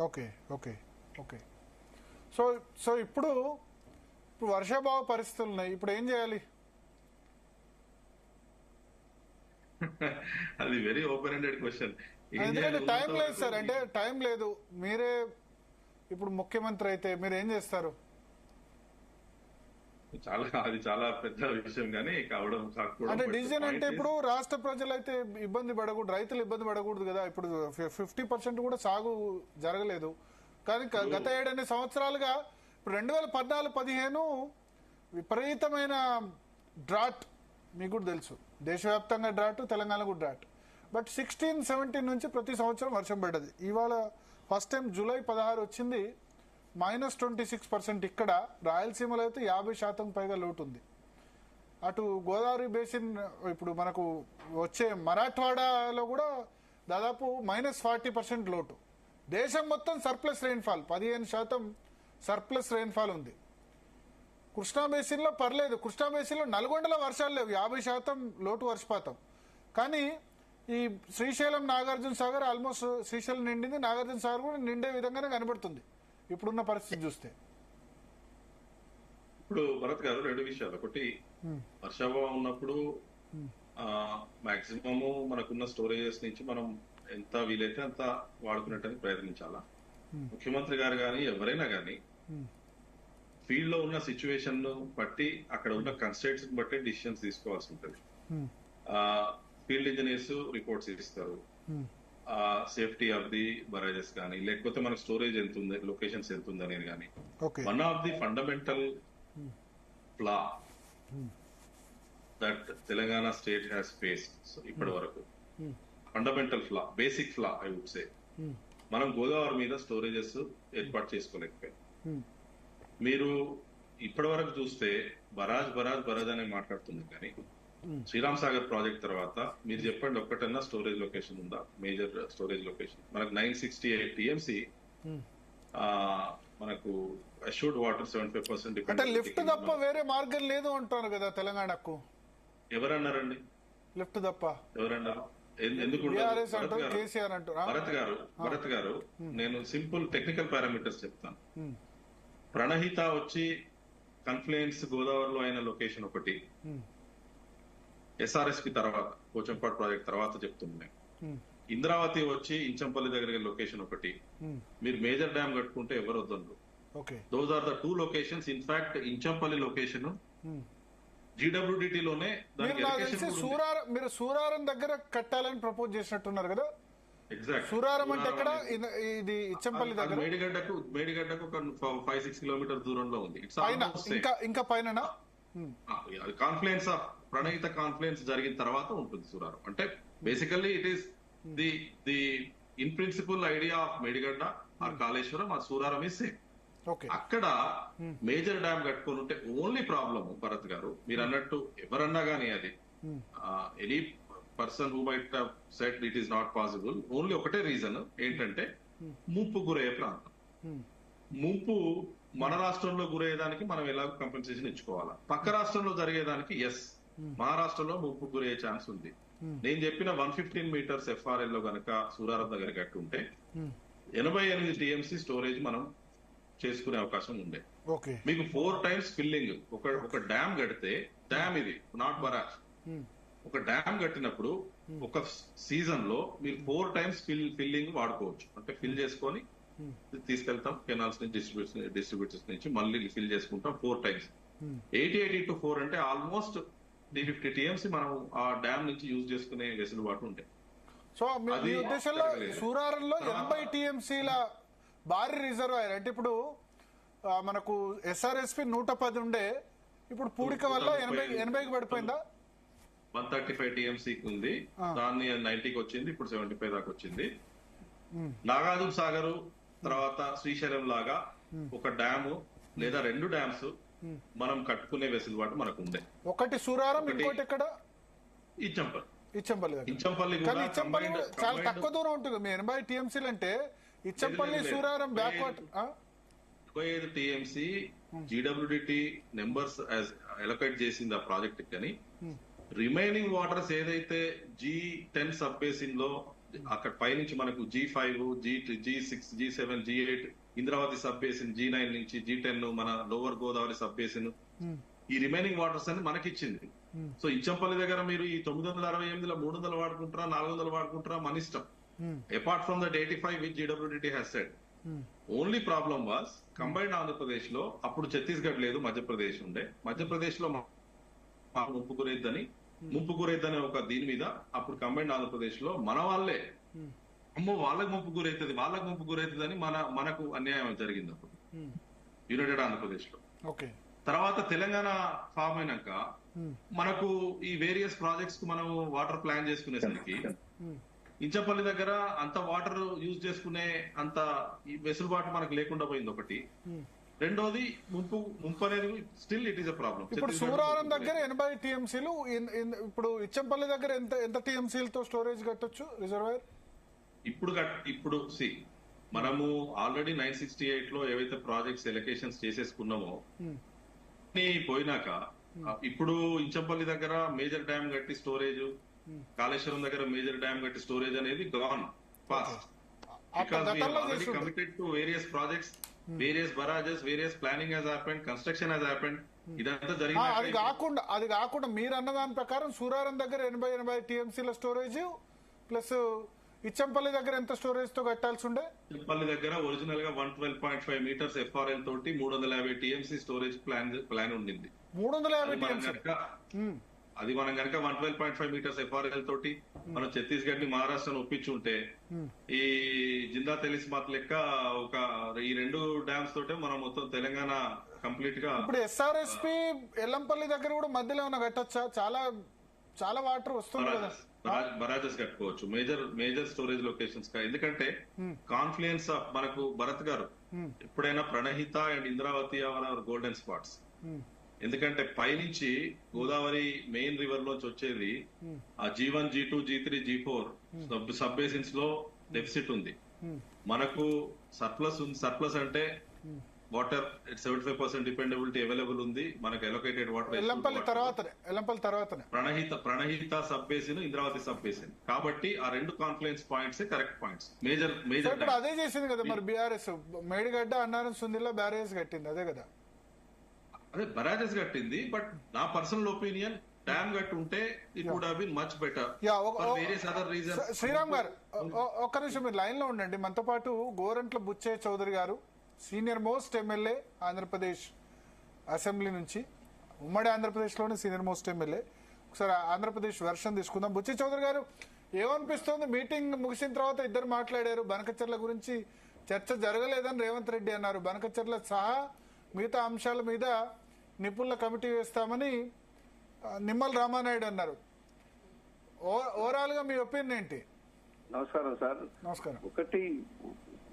Okay okay okay. So so ఇప్పుడు వర్షాభావ పరిస్థితులు ఉన్నాయి, ఇప్పుడు ఏం చేయాలి? అది వెరీ ఓపెన్ ఎండెడ్ క్వశ్చన్. ఏం ఎందుకంటే చేయాలి టైం ఉన్నంత లేదు వరకు? సార్, అంటే టైం లేదు. మీరే ఇప్పుడు ముఖ్యమంత్రి అయితే మీరు ఏం చేస్తారు? అది చాలా పెద్ద విషయం కానీ కావడం కాకపోవడం. అంటే బట్ డిసిజన్ అంటే పాయింట్ ఇప్పుడు రాష్ట్ర ప్రజలు అయితే ఇబ్బంది పడకూడదు, రైతులు ఇబ్బంది పడకూడదు కదా. ఇప్పుడు 50% కూడా సాగు జరగలేదు. కానీ గత 7 సంవత్సరాలుగా ఇప్పుడు 2014-15 విపరీతమైన డ్రాట్, మీకు కూడా తెలుసు, దేశవ్యాప్తంగా డ్రాట్, తెలంగాణ కూడా డ్రాట్. బట్ 16-17 నుంచి ప్రతి సంవత్సరం వర్షం పడ్డది. ఇవాళ ఫస్ట్ టైం జూలై 16 వచ్చింది, -26%. ఇక్కడ రాయలసీమలో అయితే 50% పైగా లోటు ఉంది. అటు గోదావరి బేసిన్, ఇప్పుడు మనకు వచ్చే మరాఠ్వాడాలో కూడా దాదాపు -40% లోటు. దేశం మొత్తం సర్ప్లస్ రెయిన్ఫాల్, 15% సర్ప్లస్ రెయిన్ఫాల్ ఉంది. కృష్ణా బేసిన్లో పర్లేదు, కృష్ణా బేసిన్లో నల్గొండలో వర్షాలు లేవు, 50% లోటు వర్షపాతం. కానీ ఈ శ్రీశైలం, నాగార్జున సాగర్ ఆల్మోస్ట్, శ్రీశైలం నిండింది, నాగార్జున సాగర్ కూడా నిండే విధంగానే కనబడుతుంది ఇప్పుడున్న పరిస్థితి చూస్తే. ఇప్పుడు భరత్ గారు 2 విషయాలు. ఒకటి, వర్షాభావం ఉన్నప్పుడు మాక్సిమము మనకున్న స్టోరేజెస్ నుంచి మనం ఎంత వీలైతే అంత వాడుకునేటానికి ప్రయత్నించాలా. ముఖ్యమంత్రి గారు కానీ ఎవరైనా కానీ ఫీల్డ్ లో ఉన్న సిచ్యువేషన్ ను బట్టి, అక్కడ ఉన్న కన్స్ట్రైట్స్ బట్టి డిసిషన్స్ తీసుకోవాల్సి ఉంటుంది. ఫీల్డ్ ఇంజనీర్స్ రిపోర్ట్స్ ఇస్తారు, సేఫ్టీ ఆఫ్ ది బరాజెస్ కానీ, లేకపోతే మన స్టోరేజ్ ఎంత ఉంది, లొకేషన్స్ ఎంత ఉంది అనేది కానీ. One of the fundamental flaw that Telangana state has faced ఇప్పటి వరకు, fundamental flaw, basic flaw I would say, మనం గోదావరి మీద స్టోరేజెస్ ఏర్పాటు చేసుకోలేకపోయాం. మీరు ఇప్పటి వరకు చూస్తే బరాజ్ అనే మాట్లాడుతుంది, కానీ శ్రీరామ్ సాగర్ ప్రాజెక్ట్ తర్వాత మీరు చెప్పండి ఒక్కటన్నా స్టోరేజ్ లొకేషన్ ఉందా? మేజర్ స్టోరేజ్ లొకేషన్ మనకు 968 టీఎంసీ, మనకు అష్యూర్డ్ వాటర్ 75%. అంటే లిఫ్ట్ తప్ప వేరే మార్గం లేదు అంటారు కదా తెలంగాణకు. ఎవరన్నారండి లిఫ్ట్ తప్ప? ఎవరన్నారు? ఎందుకు భరత్ గారు, నేను సింపుల్ టెక్నికల్ పారామీటర్స్ చెప్తాను. ప్రణహిత వచ్చి కన్ఫ్లుయెన్స్ గోదావరిలో అయిన లొకేషన్ ఒకటి, ఎస్ఆర్ఎస్పి తర్వాత, పోచంపాడు ప్రాజెక్ట్ తర్వాత చెప్తున్నాను. ఇంద్రావతి వచ్చి ఇంచంపల్లి దగ్గర లొకేషన్ ఒకటి. మీరు మేజర్ డ్యామ్ కట్టుకుంటే ఎవరు వద్దరు. Those are the 2 locations. In fact Inchampalli location GWDT లోనే మీరు సూరారం దగ్గర కట్టాలని ప్రపోజ్ చేసినట్టున్నారు కదా. ఎగ్జాక్ట్. సూరారం అంటే ఎక్కడ? ఇది ఇచ్చంపల్లి దగ్గర, మేడిగడ్డకు ఒక 5-6 కిలోమీటర్ దూరంలో ఉంది. ఇంకా పైన కాన్ఫ్లుయెన్స్ ఆఫ్ ప్రణహిత కాన్ఫ్లుయెన్స్ జరిగిన తర్వాత ఉంటుంది సూరారం. అంటే basically it is the in principle idea of Medigadda or Kaleshwaram or Suraram is same. అక్కడ మేజర్ డ్యామ్ కట్టుకొని ఉంటే ఓన్లీ ప్రాబ్లమ్ భరత్ గారు, మీరు అన్నట్టు ఎవరన్నా గానీ అది any person who might have said it is not possible, only ఒకటే రీజన్ ఏంటంటే ముంపు గురయ్యే ప్రాంతం. ముంపు మన రాష్ట్రంలో గురయ్యేదానికి మనం ఎలాగో కంపెన్సేషన్ ఇచ్చుకోవాలా, పక్క రాష్ట్రంలో జరిగేదానికి ఎస్ మహారాష్ట్రలో ముంపు గురయ్యే ఛాన్స్ ఉంది. నేను చెప్పిన 115 మీటర్స్ ఎఫ్ఆర్ఎల్ లో గనక సూరారం దగ్గర కట్టుంటే 88 టీఎంసీ స్టోరేజ్ మనం చేసుకునే అవకాశం ఉండే. మీకు 4 టైమ్స్ ఫిల్లింగ్. ఒక డ్యామ్ కడితే, డ్యామ్ ఇది నాట్ బరాజ్, ఒక డ్యామ్ కట్టినప్పుడు ఒక సీజన్ లో మీరు 4 టైమ్స్ ఫిల్లింగ్ వాడుకోవచ్చు. అంటే ఫిల్ చేసుకొని తీసుకెళ్తాం కెనాల్స్ నుంచి, డిస్ట్రిబ్యూటర్స్ నుంచి మళ్ళీ ఫిల్ చేసుకుంటాం 4 టైమ్స్. 80 into 4 అంటే ఆల్మోస్ట్ 350 టీఎంసీ మనం ఆ డ్యామ్ నుంచి యూజ్ చేసుకునే వెసులుబాటు ఉంటాయి. సో మీ ఉద్దేశంలో సూరారంలో 80 టీఎంసీల భారీ రిజర్వాయర్, అంటే ఇప్పుడు మనకు ఎస్ఆర్ఎస్పి 110 ఉండే, ఇప్పుడు పూడిక వల్ల 80కి పడిపోయిందా? 135 టీఎంసీకి ఉంది, దాన్ని 90కి వచ్చింది, ఇప్పుడు 75 దాకా వచ్చింది. నాగార్జున సాగర్ తర్వాత శ్రీశైలం లాగా ఒక డ్యాము లేదా 2 డ్యామ్స్ మనం కట్టుకునే వెసులుబాటు మనకు ఉండే. ఒకటి సూరారం, ఇంకోటి ఎక్కడ? ఇచ్చంపల్లి చాలా తక్కువ దూరం ఉంటుంది. మీ 80 టీఎంసీలు అంటే Ichampalli Suraram back water 25 TMC GWDT numbers allocate చేసింది ఆ ప్రాజెక్ట్. కానీ రిమైనింగ్ వాటర్స్ ఏదైతే G10 సబ్ బేసిన్ లో అక్కడ పైనుంచి మనకు G5, G6, G7, G8 Indravati sub basin, G9 నుంచి G10 మన లోవర్ గోదావరి సబ్ బేసిన్, ఈ రిమైనింగ్ వాటర్స్ అన్ని మనకి ఇచ్చింది. సో ఇచ్చంపల్లి దగ్గర మీరు ఈ 968లో 300 వాడుకుంటారా 400 వాడుకుంటారా మన ఇష్టం. Apart from that 85 which GWDT has said. Only problem was combined Andhra Pradesh లో అప్పుడు ఛత్తీస్గఢ్ లేదు, మధ్యప్రదేశ్ ఉండే. మధ్యప్రదేశ్ లో ముంపు గురైద్దని ఒక దీని మీద అప్పుడు కంబైన్డ్ ఆంధ్రప్రదేశ్ లో మన వాళ్ళే అమ్మో వాళ్ళకి ముంపు గురైతుంది అని మనకు అన్యాయం జరిగింది అప్పుడు యునైటెడ్ ఆంధ్రప్రదేశ్ లో. తర్వాత తెలంగాణ ఫామ్ అయినాక మనకు ఈ వేరియస్ ప్రాజెక్ట్స్ కు మనం వాటర్ ప్లాన్ చేసుకునేసరికి ఇంచపల్లి దగ్గర అంత వాటర్ యూజ్ చేసుకునే అంత వెసులుబాటు మనకు లేకుండా పోయింది ఒకటి. రెండోది ముంపు అనేది still it is a problem. ఇప్పుడు సూరారం దగ్గర 80 టీఎంసీలు, ఇప్పుడు ఇచ్చంపల్లి దగ్గర ఎంత టీఎంసీలతో స్టోరేజ్ కట్టొచ్చు రిజర్వాయర్? ఇప్పుడు మనము ఆల్రెడీ 968 లో ఏవైతే ప్రాజెక్ట్స్ ఎలకేషన్స్ చేసేసుకున్నామో పోయినాక ఇప్పుడు ఇంచంపల్లి దగ్గర మేజర్ డ్యామ్ కట్టి స్టోరేజ్, కాళేశ్వరం దగ్గర మేజర్ డ్యామ్ కట్టి స్టోరేజ్ అనేది gone past. Because we have already committed to various projects, various barrages, various planning has happened, construction has happened. ఇదంతా జరిగింది. అది కాకుండా మీరు అన్న దాని ప్రకారం సూరారం దగ్గర 80 టీఎంసీల స్టోరేజ్ ప్లస్ ఇచ్చంపల్లి దగ్గర ఎంత స్టోరేజ్ తో కట్టాల్సి ఉండే? ఇచ్చంపల్లి దగ్గర ఒరిజినల్ గా 112.5 మీటర్స్ FRL తోటి 350 టీఎంసీ స్టోరేజ్ ప్లాన్ ఉండింది. 350 టీఎంసీ అది మనం కనుక 112.5 మీటర్స్ FRL తోటి మనం ఛత్తీస్గఢ్ ని మహారాష్ట్రను ఒప్పించుంటే ఈ జిందా తెలిసిమాత్ లెక్క ఒక ఈ 2 డ్యామ్స్ తోటే మనం మొత్తం తెలంగాణ కంప్లీట్ గా. ఇప్పుడు SRSP ఎల్లంపల్లి దగ్గర కూడా మధ్యలో ఏమైనా కట్టొచ్చా? చాలా వాటర్ వస్తుంది కదా, బరాజెస్ కట్టుకోవచ్చు మేజర్ స్టోరేజ్ లొకేషన్స్ గా. ఎందుకంటే కాన్ఫ్లుయెన్స్ మనకు భరత్ గారు ఎప్పుడైనా Pranahita and Indravati our golden spots. ఎందుకంటే పైనుంచి గోదావరి మెయిన్ రివర్ లోంచి వచ్చేది ఆ G1, G2, G3, G4 sub basins లో డెఫిసిట్ ఉంది. మనకు సర్ప్లస్ అంటే వాటర్ 75% డిపెండబిలిటీ అవైలబుల్ ఉంది. మనకు అలొకేటెడ్ వాటర్ ఎల్లంపల్లి తర్వాత Pranahita sub basin, Indravati sub basin. కాబట్టి ఆ 2 confluence points correct points. Major అదే చేసింది కదా మరి బీఆర్ఎస్. మేడిగడ్డ, అన్నారం, సుందిల్లా బ్యారేజ్ కట్టింది అదే కదా. అదే బరాజెస్ కట్టింది. బట్ నా పర్సనల్ ఒపీనియన్ డ్యామ్ కట్టి ఉంటే it would have been much better for various other reasons. Sriram గారు ఒక్క నిమిషం మీరు లైన్ లో ఉండండి. మనతో పాటు గోరంట్ల బుచ్చయ్య చౌదరి గారు, senior most MLA Andhra Pradesh assembly నుంచి, ఉమ్మడి ఆంధ్రప్రదేశ్ లోని సీనియర్ మోస్ట్ ఎమ్మెల్యే. ఒకసారి ఆంధ్రప్రదేశ్ వెర్షన్ తీసుకుందాం. బుచ్చయ్య చౌదరి గారు, ఏమనిపిస్తోంది? మీటింగ్ ముగిసిన తర్వాత ఇద్దరు మాట్లాడారు. బనకచెర్ల గురించి చర్చ జరగలేదని రేవంత్ రెడ్డి అన్నారు. బనకచెర్ల సహా మిగతా అంశాల మీద నిపుణుల కమిటీ వేస్తామని నిమ్మల రామానాయుడు అన్నారు. ఓవరాల్ గా మీ ఒపీనియన్ ఏంటి? నమస్కారం సార్. నమస్కారం. ఒకటి,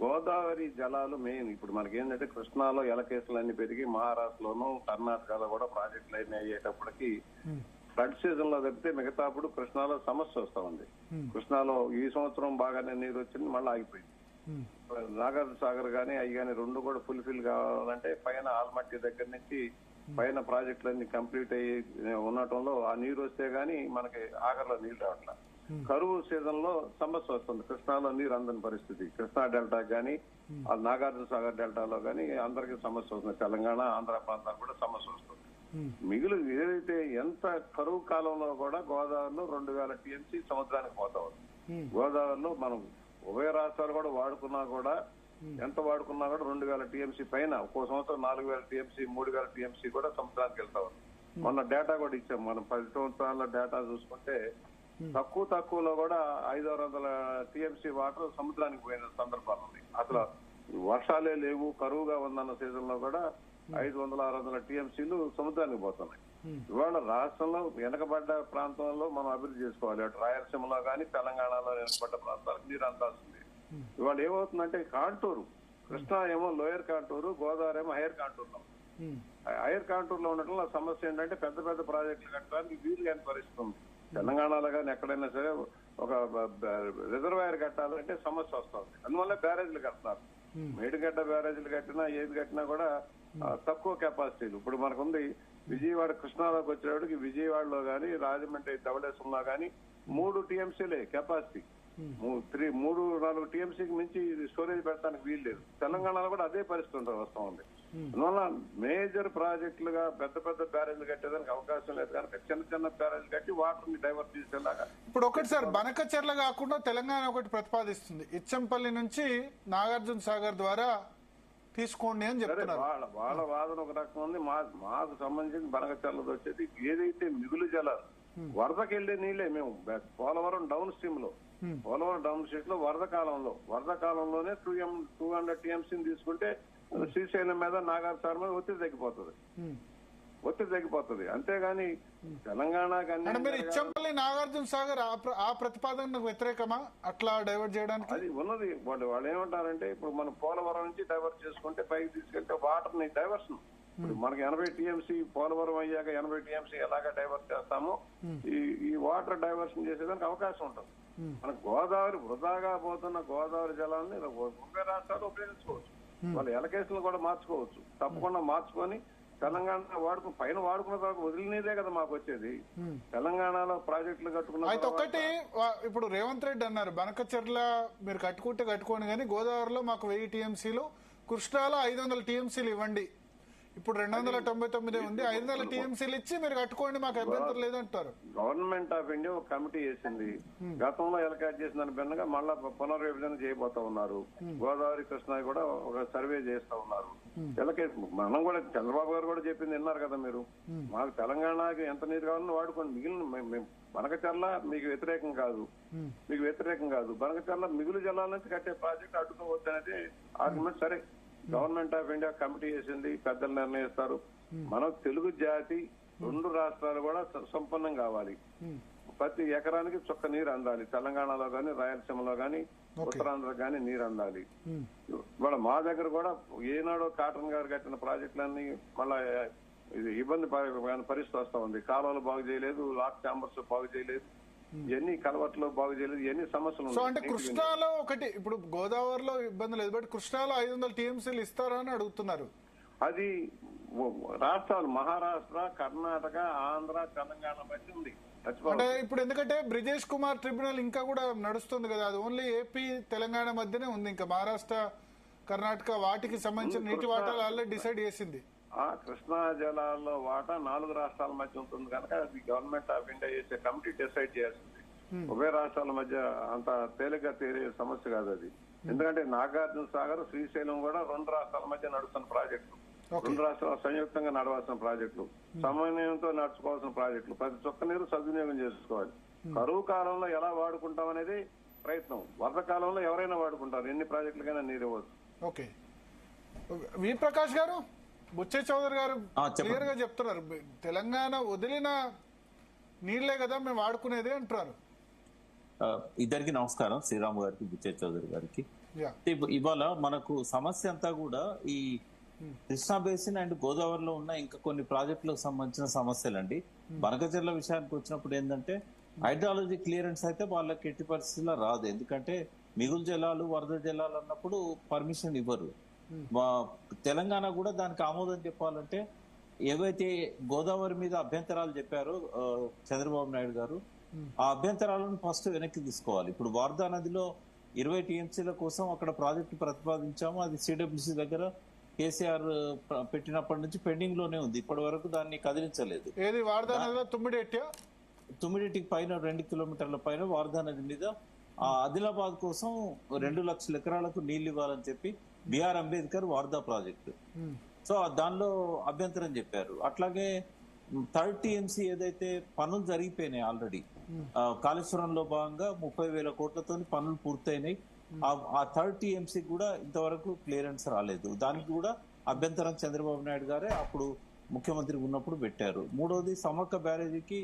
గోదావరి జలాలు మెయిన్. ఇప్పుడు మనకి ఏంటంటే కృష్ణాలో ఎలకేసులన్నీ పెరిగి మహారాష్ట్రలోను కర్ణాటకలో కూడా ప్రాజెక్టులు అయినా అయ్యేటప్పటికి ఫ్లడ్ సీజన్ లో తప్పితే మిగతాప్పుడు కృష్ణాలో సమస్య వస్తా ఉంది. కృష్ణాలో ఈ సంవత్సరం బాగానే నీరు వచ్చింది, మళ్ళీ ఆగిపోయింది. నాగార్జున సాగర్ గానీ అవి కానీ 2 కూడా ఫుల్ఫిల్ కావాలంటే పైన ఆల్మట్టి దగ్గర నుంచి పైన ప్రాజెక్టులన్నీ కంప్లీట్ అయ్యి ఉండటంలో ఆ నీరు వస్తే గానీ మనకి ఆగర్లో నీళ్లు రావట్లా. కరువు సీజన్ లో సమస్య వస్తుంది. కృష్ణాలో నీరు అందని పరిస్థితి. కృష్ణా డెల్టా గానీ నాగార్జున సాగర్ డెల్టాలో గానీ అందరికీ సమస్య వస్తుంది. తెలంగాణ, ఆంధ్ర ప్రాంతాలకు కూడా సమస్య వస్తుంది. మిగులు ఏదైతే ఎంత కరువు కాలంలో కూడా గోదావరిలో 2000 టీఎంసీ సముద్రానికి పోతా ఉంది. గోదావరిలో మనం ఉభయ రాష్ట్రాలు కూడా వాడుకున్నా కూడా ఎంత వాడుకున్నా కూడా 2000 టీఎంసీ పైన, ఒక్కో సంవత్సరం 4000 టీఎంసీ, 3000 టీఎంసీ కూడా సముద్రానికి వెళ్తా ఉంది. మొన్న డేటా కూడా ఇచ్చాం. మనం 10 సంవత్సరాల డేటా చూసుకుంటే తక్కువలో కూడా 500 టీఎంసీ వాటర్ సముద్రానికి పోయిన సందర్భాలు ఉన్నాయి. అసలు వర్షాలే లేవు, కరువుగా ఉందన్న సీజన్ లో కూడా 500-600 టీఎంసీలు సముద్రానికి పోతున్నాయి. ఇవాళ రాష్ట్రంలో వెనకబడ్డ ప్రాంతంలో మనం అభివృద్ధి చేసుకోవాలి. అటు రాయలసీమలో కానీ తెలంగాణలో వెనకబడ్డ ప్రాంతాలకు నీరు అందాల్సింది. ఇవాళ ఏమవుతుందంటే కాంటూరు, కృష్ణా ఏమో లోయర్ కాంటూరు, గోదావరి ఏమో హైయర్ కాంటూర్లో. హైయర్ కాంటూర్లో ఉండటంలో సమస్య ఏంటంటే పెద్ద పెద్ద ప్రాజెక్టులు కట్టడానికి వీలు కాని పరిస్థితి ఉంది. తెలంగాణలో కానీ ఎక్కడైనా సరే ఒక రిజర్వాయర్ కట్టాలంటే సమస్య వస్తుంది. అందువల్ల బ్యారేజ్లు కడతారు. మేడిగడ్డ బ్యారేజ్లు కట్టినా ఏది కట్టినా కూడా తక్కువ కెపాసిటీలు. ఇప్పుడు మనకుంది విజయవాడ కృష్ణాలోకి వచ్చేవాడికి విజయవాడలో కానీ రాజమండ్రి ధవళేశ్వరంలో కానీ 3 టీఎంసీలే కెపాసిటీ. మూడు 4 టీఎంసీకి మించి స్టోరేజ్ పెట్టడానికి వీలు లేదు. తెలంగాణలో కూడా అదే పరిస్థితి వస్తా ఉంది. అందువల్ల మేజర్ ప్రాజెక్టులుగా పెద్ద పెద్ద బ్యారేజ్లు కట్టేదానికి అవకాశం లేదు కనుక చిన్న చిన్న బ్యారేజ్లు కట్టి వాటర్ ని డైవర్ట్ చేసేలాగా. ఇప్పుడు ఒకటి సార్, బనకచెర్ల కాకుండా తెలంగాణ ఒకటి ప్రతిపాదిస్తుంది, ఇచ్చంపల్లి నుంచి నాగార్జున సాగర్ ద్వారా తీసుకోండి అని చెప్తున్నారు. వాళ్ళ వాదన ఒక రకం ఉంది. మాకు సంబంధించి బనకచెర్లది వచ్చేది ఏదైతే మిగులు జలాలు వరదకి వెళ్లే నీళ్ళే. మేము పోలవరం డౌన్ స్ట్రీమ్ లో వరద కాలంలోనే 200 టీఎంసీని తీసుకుంటే శ్రీశైలం మీద నాగార్జున మీద ఒత్తిడి తగ్గిపోతుంది. అంతేగాని తెలంగాణ ఇచ్చంపల్లి నాగార్జున సాగర్ ఆ ప్రతిపాదనకు వ్యతిరేకమా అట్లా డైవర్ట్ చేయడానికి? అది ఉన్నది. వాళ్ళు ఏమంటారంటే ఇప్పుడు మనం పోలవరం నుంచి డైవర్ట్ చేసుకుంటే పైకి తీసుకెళ్తే వాటర్ ని డైవర్షన్ ఇప్పుడు మనకి 80 టీఎంసీ పోలవరం అయ్యాక 80 టీఎంసీ ఎలాగా డైవర్ట్ చేస్తామో ఈ వాటర్ డైవర్షన్ చేసేదానికి అవకాశం ఉంటుంది. మన గోదావరి వృధాగా పోతున్న గోదావరి జలాన్ని ఉభయ రాష్ట్రాలు ఉపయోగించుకోవచ్చు. వాళ్ళ ఎలకేషన్లు కూడా మార్చుకోవచ్చు. తప్పకుండా మార్చుకొని తెలంగాణ పైన వాడుకున్న తర్వాత వదిలినదే కదా మాకు వచ్చేది. తెలంగాణలో ప్రాజెక్టులు కట్టుకున్న అయితే ఒకటి ఇప్పుడు రేవంత్ రెడ్డి అన్నారు, బనకచెర్ల మీరు కట్టుకోండి కానీ గోదావరిలో మాకు 1000 టీఎంసీలు, కృష్ణాలో 500 టీఎంసీలు ఇవ్వండి. ఇప్పుడు 299 ఉంది, 500 టీఎంసీలు ఇచ్చి మీరు కట్టుకోండి, మాకు అభ్యంతరం లేదంటారు. గవర్నమెంట్ ఆఫ్ ఇండియా ఒక కమిటీ వేసింది. గతంలో ఎలకాట్ చేసిన దాని భిన్నంగా మళ్ళా పునర్విభజన చేయబోతా ఉన్నారు. గోదావరి కృష్ణ కూడా ఒక సర్వే చేస్తా ఉన్నారు. మనం కూడా చంద్రబాబు గారు కూడా చెప్పింది విన్నారు కదా మీరు. మాకు తెలంగాణకి ఎంత నీరు కావాలని వాడుకోండి, మిగిలిన బనకచెర్ల మీకు వ్యతిరేకం కాదు. బనకచెర్ల మిగులు జలాల నుంచి కట్టే ప్రాజెక్ట్ అడ్డుకోవద్దు అనేది ఆర్గ్యుమెంట్. సరే, గవర్నమెంట్ ఆఫ్ ఇండియా కమిటీ వేసింది, పెద్దలు నిర్ణయిస్తారు. మనం తెలుగు జాతి 2 రాష్ట్రాలు కూడా సంపన్నం కావాలి. ప్రతి ఎకరానికి చుక్క నీరు అందాలి. తెలంగాణలో గాని, రాయలసీమలో గాని, ఉత్తరాంధ్ర గాని నీరు అందాలి. ఇవాళ మా దగ్గర కూడా ఏనాడో కాటన్ గారు కట్టిన ప్రాజెక్టులన్నీ మళ్ళా ఇది ఇబ్బంది పరిస్థితి వస్తా ఉంది. కాలువలు బాగు చేయలేదు, లాక్ చాంబర్స్ బాగు చేయలేదు, ఎన్ని కలవట్లు బాగు చేయలేదు, ఎన్ని సమస్యలు. సో అంటే కృష్ణాలో ఒకటి, ఇప్పుడు గోదావరిలో ఇబ్బంది లేదు, బట్ కృష్ణాలో 500 టీఎంసీలు ఇస్తారా అని అడుగుతున్నారు. అది రాష్ట్రాలు మహారాష్ట్ర, కర్ణాటక, ఆంధ్ర, తెలంగాణ మధ్య ఉంది. అంటే ఇప్పుడు ఎందుకంటే బ్రిజేష్ కుమార్ ట్రిబ్యునల్ ఇంకా కూడా నడుస్తుంది కదా, అది ఓన్లీ ఏపీ తెలంగాణ మధ్యనే ఉంది. ఇంకా మహారాష్ట్ర, కర్ణాటక వాటికి సంబంధించిన నీటి వాటాలు ఆల్రెడీ డిసైడ్ చేసింది. కృష్ణా జలాల్లో వాటా 4 రాష్ట్రాల మధ్య ఉంటుంది కనుక అది గవర్నమెంట్ ఆఫ్ ఇండియా చేసే కమిటీ డిసైడ్ చేయాల్సింది. ఉభయ రాష్ట్రాల మధ్య అంత తేలిగ్గా తేలే సమస్య కాదు అది. ఎందుకంటే నాగార్జున సాగర్, శ్రీశైలం కూడా 2 రాష్ట్రాల మధ్య నడుస్తున్న ప్రాజెక్టులు, 2 రాష్ట్రాలు సంయుక్తంగా నడవాల్సిన ప్రాజెక్టులు, సమన్వయంతో నడుచుకోవాల్సిన ప్రాజెక్టులు. ప్రతి చొక్క నీరు సద్వినియోగం చేసుకోవాలి. కరువు కాలంలో ఎలా వాడుకుంటాం అనేది ప్రయత్నం. వరద కాలంలో ఎవరైనా వాడుకుంటారు, ఎన్ని ప్రాజెక్టులకైనా నీరు ఇవ్వచ్చు. ఓకే, వి ప్రకాష్ గారు, బుచ్చే చౌదరి గారు క్లియర్ గా చెప్తున్నారు, తెలంగాణ వదిలిన నీళ్లే కదా మేము వాడుకునేది అంటారు. ఇద్దరికి నమస్కారం, శ్రీరామ్ గారికి, బుచ్చే చౌదరి గారికి. ఇవాళ మనకు సమస్య అంతా కూడా ఈ కృష్ణా బేసిన్ అండ్ గోదావరిలో ఉన్న ఇంకా కొన్ని ప్రాజెక్టులకు సంబంధించిన సమస్యలండి. బనకచెర్ల విషయానికి వచ్చినప్పుడు ఏంటంటే హైడ్రాలజీ క్లియరెన్స్ అయితే వాళ్ళకి ఎట్టి పరిస్థితుల్లో రాదు. ఎందుకంటే మిగులు జలాలు, వరద జలాలు అన్నప్పుడు పర్మిషన్ ఇవ్వరు. తెలంగాణ కూడా దానికి ఆమోదం చెప్పాలంటే ఏవైతే గోదావరి మీద అభ్యంతరాలు చెప్పారో చంద్రబాబు నాయుడు గారు, ఆ అభ్యంతరాలను ఫస్ట్ వెనక్కి తీసుకోవాలి. ఇప్పుడు వార్దా నదిలో 20 టీఎంసీల కోసం అక్కడ ప్రాజెక్టు ప్రతిపాదించాము. అది సిడబ్ల్యూసీ దగ్గర కేసీఆర్ పెట్టినప్పటి నుంచి పెండింగ్ లోనే ఉంది. ఇప్పటి వరకు దాన్ని కదిలించలేదు. ఏది వార్దా నదిలో తుమ్మిడిటికి పైన 2 కిలోమీటర్ల పైన వార్దా నది మీద ఆదిలాబాద్ కోసం 2 లక్షల ఎకరాలకు నీళ్లు ఇవ్వాలని చెప్పి BR Ambedkar Wardha project. So దానిలో అభ్యంతరం చెప్పారు. అట్లాగే 3rd టీఎంసీ ఏదైతే పనులు జరిగిపోయినాయి ఆల్రెడీ, కాళేశ్వరంలో భాగంగా 30,000 కోట్లతో పనులు పూర్తయినాయి. ఆ 3rd టీఎంసీ కూడా ఇంతవరకు క్లియరెన్స్ రాలేదు. దానికి కూడా అభ్యంతరం చంద్రబాబు నాయుడు గారే అప్పుడు ముఖ్యమంత్రి ఉన్నప్పుడు పెట్టారు. 3వది సమ్మక్క బ్యారేజీకి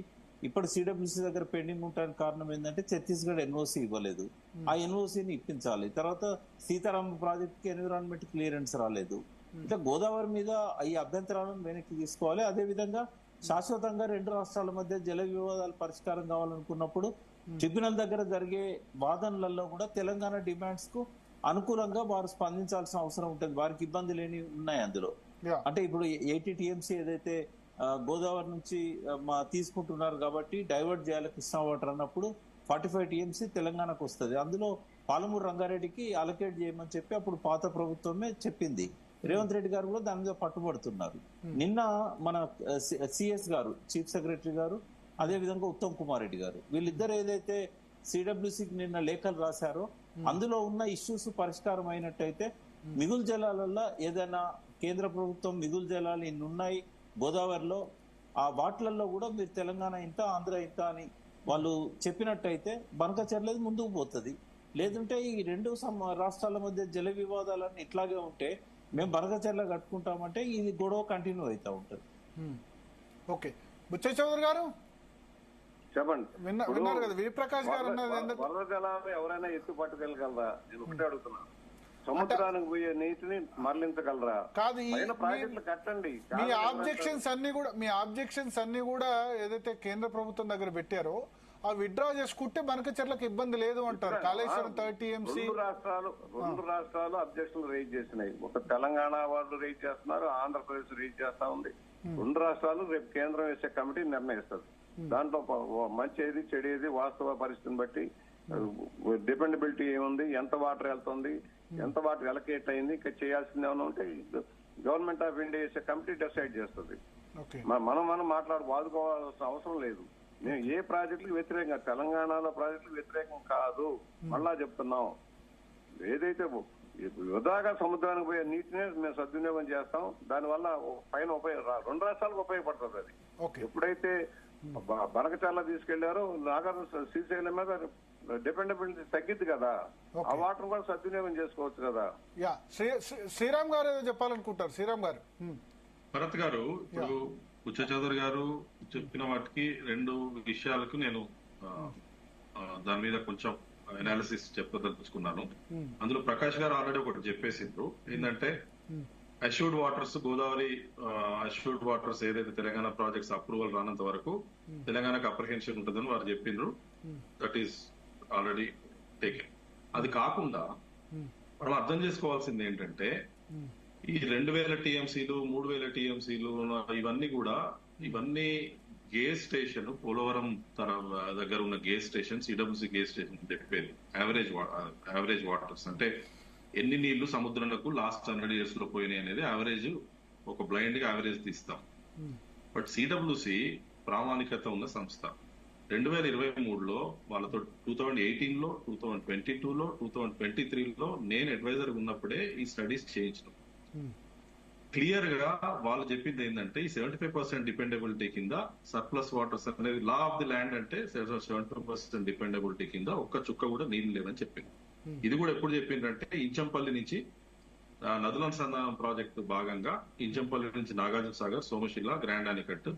ఇప్పుడు సిడబ్ల్యూసీ దగ్గర పెండింగ్ ఉండడానికి కారణం ఏంటంటే ఛత్తీస్గఢ్ ఎన్ఓసి ఇవ్వలేదు. ఆ ఎన్ఓసిని ఇప్పించాలి. తర్వాత సీతారామ ప్రాజెక్ట్ కి ఎన్విరాన్మెంట్ క్లియరెన్స్ రాలేదు. ఇట్లా గోదావరి మీద ఈ అభ్యంతరాలను వెనక్కి తీసుకోవాలి. అదే విధంగా శాశ్వతంగా 2 రాష్ట్రాల మధ్య జల వివాదాలు పరిష్కారం కావాలనుకున్నప్పుడు ట్రిబ్యునల్ దగ్గర జరిగే వాదనలలో కూడా తెలంగాణ డిమాండ్స్ కు అనుకూలంగా వారు స్పందించాల్సిన అవసరం ఉంటుంది. వారికి ఇబ్బంది లేని ఉన్నాయి అందులో. అంటే ఇప్పుడు 80 టీఎంసీ ఏదైతే గోదావరి నుంచి తీసుకుంటున్నారు కాబట్టి డైవర్ట్ చేయాలి కృష్ణా వాటర్ అన్నప్పుడు 45 టీఎంసీ తెలంగాణకు వస్తుంది. అందులో పాలమూరు రంగారెడ్డికి అలొకేట్ చేయమని చెప్పి అప్పుడు పాత ప్రభుత్వమే చెప్పింది. రేవంత్ రెడ్డి గారు కూడా దాని మీద పట్టుబడుతున్నారు. నిన్న మన సిఎస్ గారు, చీఫ్ సెక్రటరీ గారు, అదే విధంగా ఉత్తమ్ కుమార్ రెడ్డి గారు, వీళ్ళిద్దరు ఏదైతే సిడబ్ల్యూసీకి నిన్న లేఖలు రాశారో అందులో ఉన్న ఇష్యూస్ పరిష్కారం అయినట్టయితే మిగులు జలాలలో ఏదైనా కేంద్ర ప్రభుత్వం మిగులు జలాలు ఇన్ని ఉన్నాయి గోదావరిలో, ఆ వాటిలలో కూడా మీరు తెలంగాణ ఇంత ఆంధ్ర ఇంత అని వాళ్ళు చెప్పినట్టయితే బనకచెర్ల ముందుకు పోతుంది. లేదంటే ఈ రెండు రాష్ట్రాల మధ్య జల వివాదాలన్నీ ఇట్లాగే ఉంటే మేము బనకచెర్ల కట్టుకుంటామంటే ఇది గొడవ కంటిన్యూ అవుతా ఉంటుంది. ఓకే, బుచ్చయ్య చౌదరి గారు చెప్పండి. విన్నారు కదా విప్రకాష్ గారు వరద జలాలు ఎవరైనా ఎత్తు పట్టుకెళ్ళగలరా? నేను ఒకటే అడుగుతున్నాను. సముద్రానికి పోయే నీటిని మరలించగలరా? కాదు, ప్రాజెక్టులు కట్టండి. మీ ఆబ్జెక్షన్స్ అన్ని కూడా ఏదైతే కేంద్ర ప్రభుత్వం దగ్గర పెట్టారో ఆ విత్డ్రా చేసుకుంటే బనకచెర్లకు ఇబ్బంది లేదు అంటారు. కాళేశ్వరం 30 టీఎంసీ రెండు రాష్ట్రాలు అబ్జెక్షన్ రైజ్ చేసినాయి. ఒక తెలంగాణ వాళ్ళు రైజ్ చేస్తున్నారు, ఆంధ్రప్రదేశ్ రైజ్ చేస్తా ఉంది. రెండు రాష్ట్రాలు రేపు కేంద్రం వేసే కమిటీ నిర్ణయిస్తుంది. దాంట్లో మంచి ఏది చెడు ఏది వాస్తవ పరిస్థితిని బట్టి డిపెండబిలిటీ ఏముంది, ఎంత వాటర్ వెళ్తుంది, ఎంత వాటర్ ఎలకేట్ అయింది, ఇంకా చేయాల్సింది ఏమైనా ఉంటే గవర్నమెంట్ ఆఫ్ ఇండియా వేసే కమిటీ డిసైడ్ చేస్తుంది. మనం వాదుకోవాల్సిన అవసరం లేదు. మేము ఏ ప్రాజెక్టులకు వ్యతిరేకంగా, తెలంగాణలో ప్రాజెక్టులకు వ్యతిరేకం కాదు. మళ్ళా చెప్తున్నాం, ఏదైతే వృధాగా సముద్రానికి పోయే నీటినే మేము సద్వినియోగం చేస్తాం. దానివల్ల పైన రెండు రాష్ట్రాలకు ఉపయోగపడుతుంది. అది ఎప్పుడైతే బనకచెర్ల తీసుకెళ్లారో నాగార్జున శ్రీశైలం మీద డిపెండబిలిటీ తగ్గిద్ది కదా, ఆ వాటర్ కూడా సద్వినియోగం చేసుకోవచ్చు కదా. శ్రీరామ్ గారు ఏదో చెప్పాలనుకుంటారు. శ్రీరామ్ గారు. భరత్ గారు, ఇప్పుడు బుచ్చయ్య చౌదరి గారు చెప్పిన వాటికి రెండు విషయాలకు నేను దాని మీద కొంచెం అనాలిసిస్ చెప్పదలుచుకున్నాను. అందులో ప్రకాష్ గారు ఆల్రెడీ ఒకటి చెప్పేసిండ్రు, ఏంటంటే assured waters, Godavari assured waters ఏదైతే తెలంగాణ ప్రాజెక్ట్స్ అప్రూవల్ రానంత వరకు తెలంగాణకు అప్రహెన్షన్ ఉంటుందని వారు చెప్పిండ్రు. That is already taken. అది కాకుండా మనం అర్థం చేసుకోవాల్సింది ఏంటంటే ఈ 2000 టీఎంసీలు 3000 టీఎంసీలు ఇవన్నీ గేజ్ స్టేషన్, పోలవరం దగ్గర ఉన్న gauge station, CWC gauge station చెప్పేది యావరేజ్ వాటర్స్ అంటే ఎన్ని నీళ్లు సముద్రంలో లాస్ట్ 100 years లో పోయినాయి అనేది యావరేజ్, ఒక బ్లైండ్ గా యావరేజ్ తీస్తాం. బట్ సిడబ్ల్యూసీ ప్రామాణికత ఉన్న సంస్థ 2023లో వాళ్ళతో 2018లో 2022లో 2023లో నేను అడ్వైజర్ ఉన్నప్పుడే ఈ స్టడీస్ చేయించడం. క్లియర్ గా వాళ్ళు చెప్పింది ఏంటంటే ఈ 75% డిపెండబిలిటీ కింద సర్ప్లస్ వాటర్స్ అనేది లా ఆఫ్ ది ల్యాండ్ అంటే 75% డిపెండబిలిటీ కింద ఒక్క చుక్క కూడా నీళ్లు లేదని చెప్పింది. ఇది కూడా ఎప్పుడు చెప్పిందంటే ఇంచంపల్లి నుంచి నదుల అనుసంధానం ప్రాజెక్టు భాగంగా ఇంచంపల్లి నుంచి నాగార్జున సాగర్, సోమశిల, గ్రాండ్ ఆనికట్